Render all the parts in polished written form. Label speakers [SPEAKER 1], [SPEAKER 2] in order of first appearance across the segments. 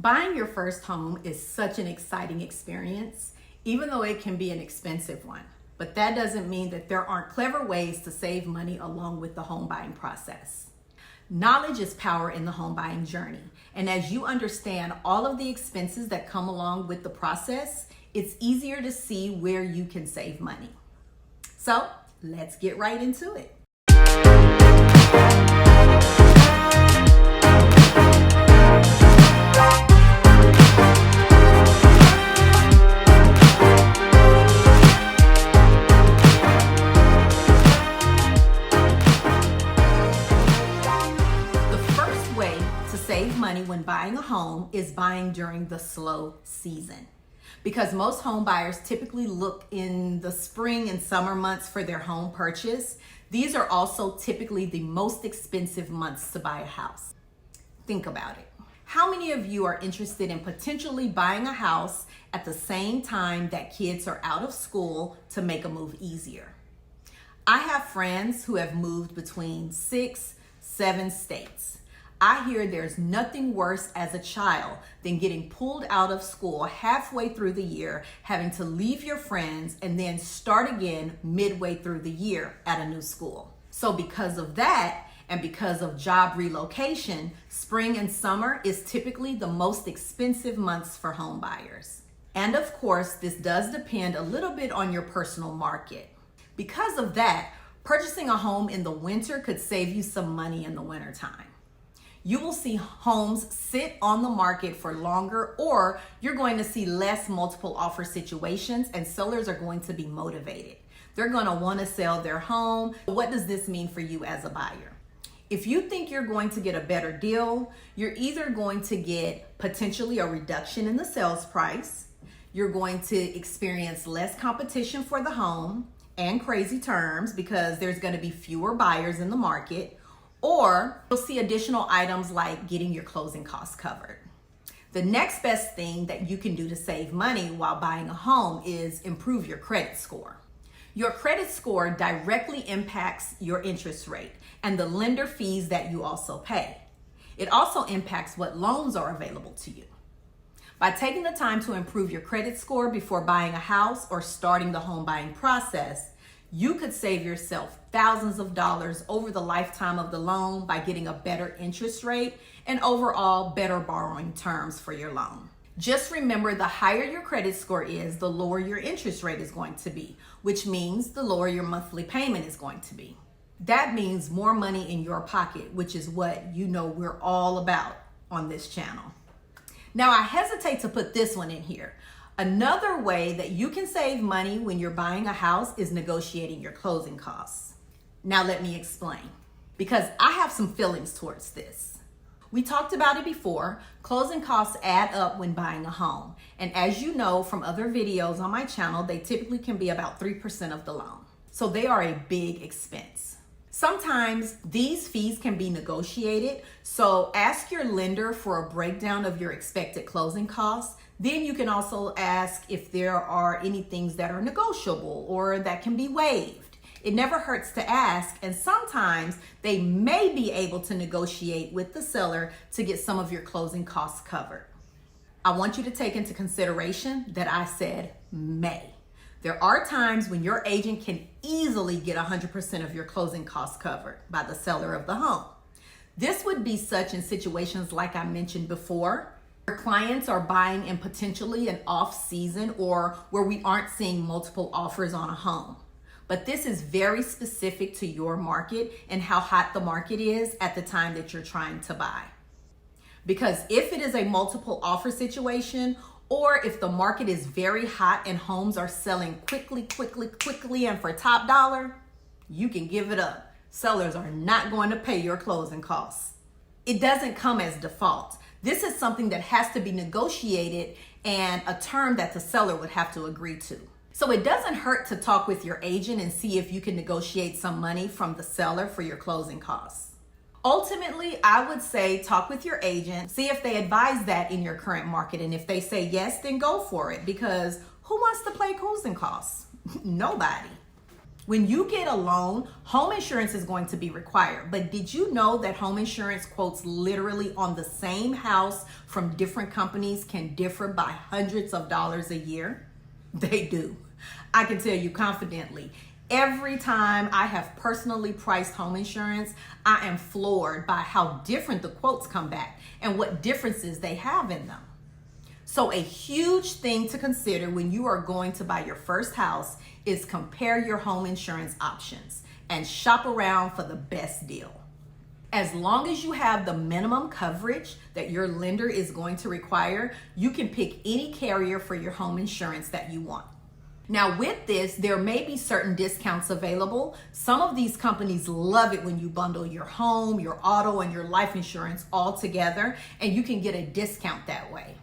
[SPEAKER 1] Buying your first home is such an exciting experience, even though it can be an expensive one. But that doesn't mean that there aren't clever ways to save money along with the home buying process. Knowledge is power in the home buying journey. And as you understand all of the expenses that come along with the process, it's easier to see where you can save money. So let's get right into it. Save money when buying a home is buying during the slow season. Because most home buyers typically look in the spring and summer months for their home purchase, these are also typically the most expensive months to buy a house. Think about it. How many of you are interested in potentially buying a house at the same time that kids are out of school to make a move easier? I have friends who have moved between 6, 7 states. I hear there's nothing worse as a child than getting pulled out of school halfway through the year, having to leave your friends and then start again midway through the year at a new school. So because of that, and because of job relocation, spring and summer is typically the most expensive months for home buyers. And of course, this does depend a little bit on your personal market. Because of that, purchasing a home in the winter could save you some money in the wintertime. You will see homes sit on the market for longer, or you're going to see less multiple offer situations, and sellers are going to be motivated. They're going to want to sell their home. What does this mean for you as a buyer? If you think you're going to get a better deal, you're either going to get potentially a reduction in the sales price, you're going to experience less competition for the home and crazy terms because there's going to be fewer buyers in the market, or you'll see additional items like getting your closing costs covered. The next best thing that you can do to save money while buying a home is improve your credit score. Your credit score directly impacts your interest rate and the lender fees that you also pay. It also impacts what loans are available to you. By taking the time to improve your credit score before buying a house or starting the home buying process, you could save yourself thousands of dollars over the lifetime of the loan by getting a better interest rate and overall better borrowing terms for your loan. Just remember, the higher your credit score is, the lower your interest rate is going to be, which means the lower your monthly payment is going to be. That means more money in your pocket, which is what you know we're all about on this channel. Now, I hesitate to put this one in here. Another way that you can save money when you're buying a house is negotiating your closing costs. Now let me explain, because I have some feelings towards this. We talked about it before. Closing costs add up when buying a home. And as you know from other videos on my channel, they typically can be about 3% of the loan. So they are a big expense. Sometimes these fees can be negotiated. So ask your lender for a breakdown of your expected closing costs. Then you can also ask if there are any things that are negotiable or that can be waived. It never hurts to ask, and sometimes they may be able to negotiate with the seller to get some of your closing costs covered. I want you to take into consideration that I said may. There are times when your agent can easily get 100% of your closing costs covered by the seller of the home. This would be such in situations like I mentioned before, where clients are buying in potentially an off season or where we aren't seeing multiple offers on a home. But this is very specific to your market and how hot the market is at the time that you're trying to buy. Because if it is a multiple offer situation, or if the market is very hot and homes are selling quickly and for top dollar, you can give it up. Sellers are not going to pay your closing costs. It doesn't come as default. This is something that has to be negotiated and a term that the seller would have to agree to. So it doesn't hurt to talk with your agent and see if you can negotiate some money from the seller for your closing costs. Ultimately, I would say talk with your agent, see if they advise that in your current market. And if they say yes, then go for it, because who wants to play closing costs? Nobody. When you get a loan, home insurance is going to be required. But did you know that home insurance quotes literally on the same house from different companies can differ by hundreds of dollars a year? They do. I can tell you confidently, every time I have personally priced home insurance, I am floored by how different the quotes come back and what differences they have in them. So a huge thing to consider when you are going to buy your first house is compare your home insurance options and shop around for the best deal. As long as you have the minimum coverage that your lender is going to require, you can pick any carrier for your home insurance that you want. Now with this, there may be certain discounts available. Some of these companies love it when you bundle your home, your auto, and your life insurance all together, and you can get a discount that way.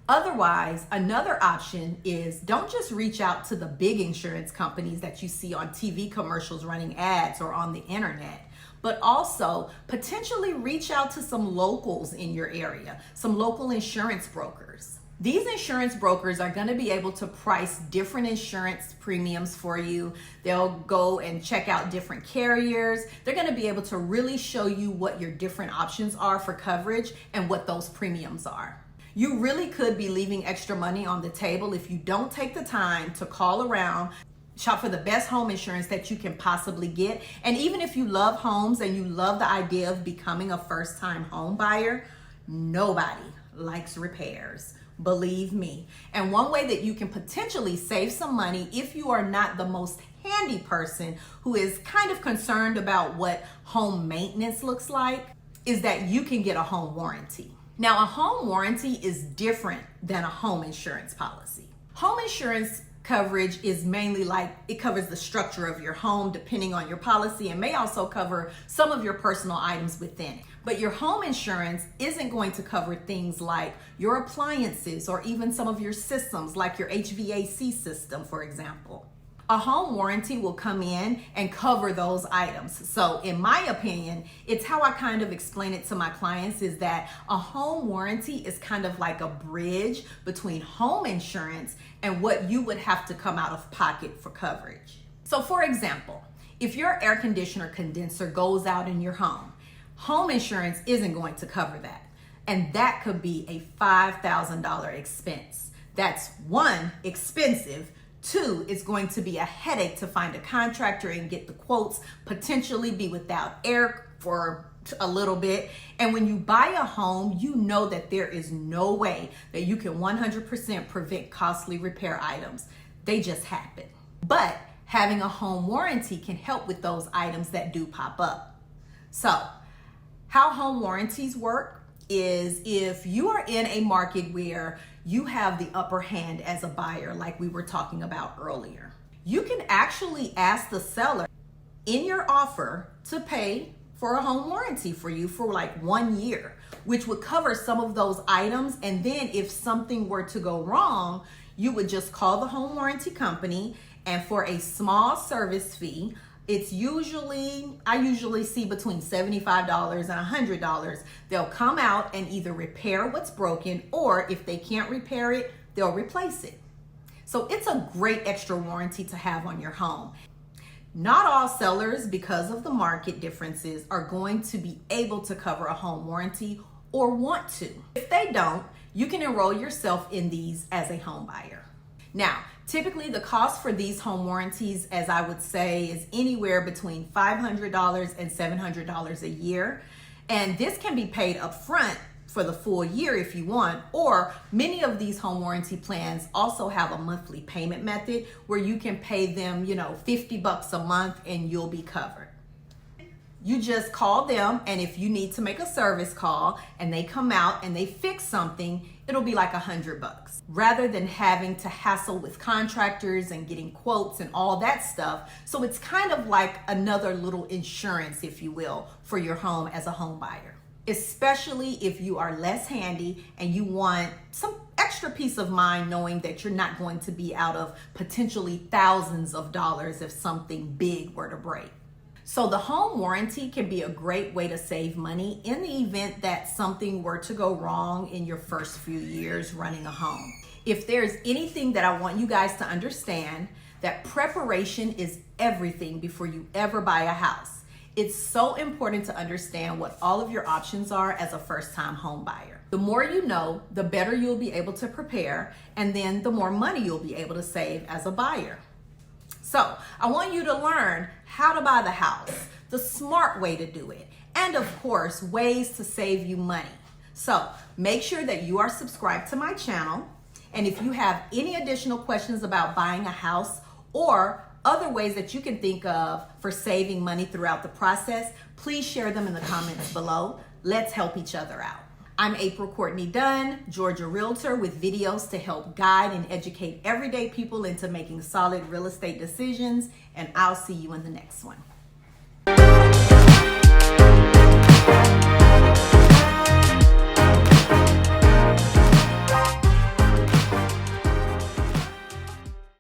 [SPEAKER 1] Otherwise, another option is don't just reach out to the big insurance companies that you see on TV commercials running ads or on the internet, but also potentially reach out to some locals in your area, some local insurance brokers. These insurance brokers are going to be able to price different insurance premiums for you. They'll go and check out different carriers. They're going to be able to really show you what your different options are for coverage and what those premiums are. You really could be leaving extra money on the table if you don't take the time to call around, shop for the best home insurance that you can possibly get. And even if you love homes and you love the idea of becoming a first-time home buyer, nobody likes repairs. Believe me. And one way that you can potentially save some money if you are not the most handy person who is kind of concerned about what home maintenance looks like is that you can get a home warranty. Now, a home warranty is different than a home insurance policy. Home insurance coverage is mainly like it covers the structure of your home depending on your policy and may also cover some of your personal items within it. But your home insurance isn't going to cover things like your appliances or even some of your systems like your HVAC system, for example. A home warranty will come in and cover those items. So in my opinion, it's how I kind of explain it to my clients is that a home warranty is kind of like a bridge between home insurance and what you would have to come out of pocket for coverage. So for example, if your air conditioner condenser goes out in your home, home insurance isn't going to cover that. And that could be a $5,000 expense. That's one, expensive. Two, it's going to be a headache to find a contractor and get the quotes, potentially be without air for a little bit. And when you buy a home, you know that there is no way that you can 100% prevent costly repair items. They just happen. But having a home warranty can help with those items that do pop up. So, how home warranties work is if you are in a market where you have the upper hand as a buyer, like we were talking about earlier, you can actually ask the seller in your offer to pay for a home warranty for you for like 1 year, which would cover some of those items. And then if something were to go wrong, you would just call the home warranty company, and for a small service fee, it's I usually see between $75 and $100. They'll come out and either repair what's broken, or if they can't repair it, they'll replace it. So it's a great extra warranty to have on your home. Not all sellers, because of the market differences, are going to be able to cover a home warranty or want to. If they don't, you can enroll yourself in these as a home buyer. Now, typically the cost for these home warranties, as I would say, is anywhere between $500 and $700 a year. And this can be paid up front for the full year if you want, or many of these home warranty plans also have a monthly payment method where you can pay them, $50 a month and you'll be covered. You just call them, and if you need to make a service call and they come out and they fix something, it'll be like $100. Rather than having to hassle with contractors and getting quotes and all that stuff. So it's kind of like another little insurance, if you will, for your home as a home buyer. Especially if you are less handy and you want some extra peace of mind knowing that you're not going to be out of potentially thousands of dollars if something big were to break. So the home warranty can be a great way to save money in the event that something were to go wrong in your first few years running a home. If there's anything that I want you guys to understand, that preparation is everything before you ever buy a house. It's so important to understand what all of your options are as a first-time home buyer. The more you know, the better you'll be able to prepare, and then the more money you'll be able to save as a buyer. So I want you to learn how to buy the house, the smart way to do it, and of course, ways to save you money. So make sure that you are subscribed to my channel. And if you have any additional questions about buying a house or other ways that you can think of for saving money throughout the process, please share them in the comments below. Let's help each other out. I'm April Courtney Dunn, Georgia Realtor, with videos to help guide and educate everyday people into making solid real estate decisions, and I'll see you in the next one.